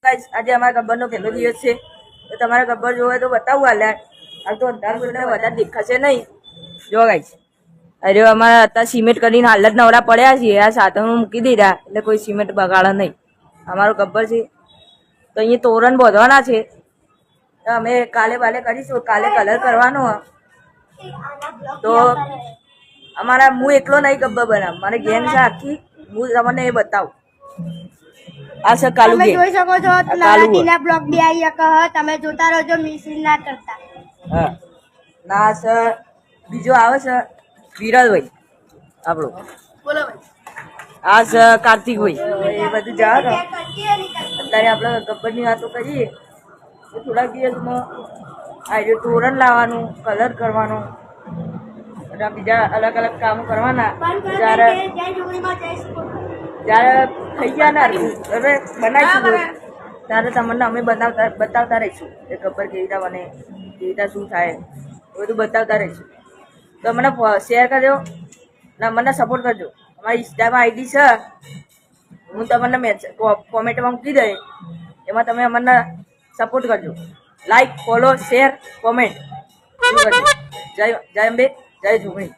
guys આજે અમારા ગબ્બરનો પહેલો દિવસ છે તો તમારા ગબ્બર જોવે તો બતાવું હાલ્યા હાલ તો અંધારું એટલે વધારે દેખાશે નહીં જો ગાइस અરે અમારા અત્યારે સિમેન્ટ કરીને હાલ જ નવરા પડ્યા છીએ આ સાધનો મૂકી દીધા એટલે કોઈ સિમેન્ટ બગાડે નહીં અમારો ગબ્બર છે તો અહીંયા તોરણ બાંધવાના છે તો અમે કાલે કરીશું કાલે કલર કરવાનો તો અમારા હું એકલો નહીં ગબ્બર બનાવ મારે ગેંગ છે આખી હું તમને એ બતાવું આ છે કાલુ તમે જોઈ શકો છો નવરાત્રીના બ્લોગ બી આવી શકે તમે જોતા રહેજો મિસ ના કરતા હા ના સર બીજો આવે છે વિરલભાઈ આપણો બોલો ભાઈ આ છે કાર્તિકભાઈ એ બધું જાવ અત્યારે આપણે ગબ્બરની વાતો કરીએ તો થોડાક દિવસમાં આ તોરણ લાવવાનું કલર કરવાનો અને બીજા અલગ અલગ કામો કરવાના જ્યારે થઈ ગયા ના હવે બનાવીશું ત્યારે તમને અમે બતાવતા રહીશું કે ગબ્બર કેવી રીતે બને કેવી રીતે શું થાય એ બધું બતાવતા રહીશું તો મને શેર કરજો ને મને સપોર્ટ કરજો અમારી ઇન્સ્ટામાં આઈડી છે હું તમને કોમેન્ટમાં મૂકી દઈ એમાં તમે અમને સપોર્ટ કરજો લાઈક ફોલો શેર કોમેન્ટ જય અંબે જય જોગણી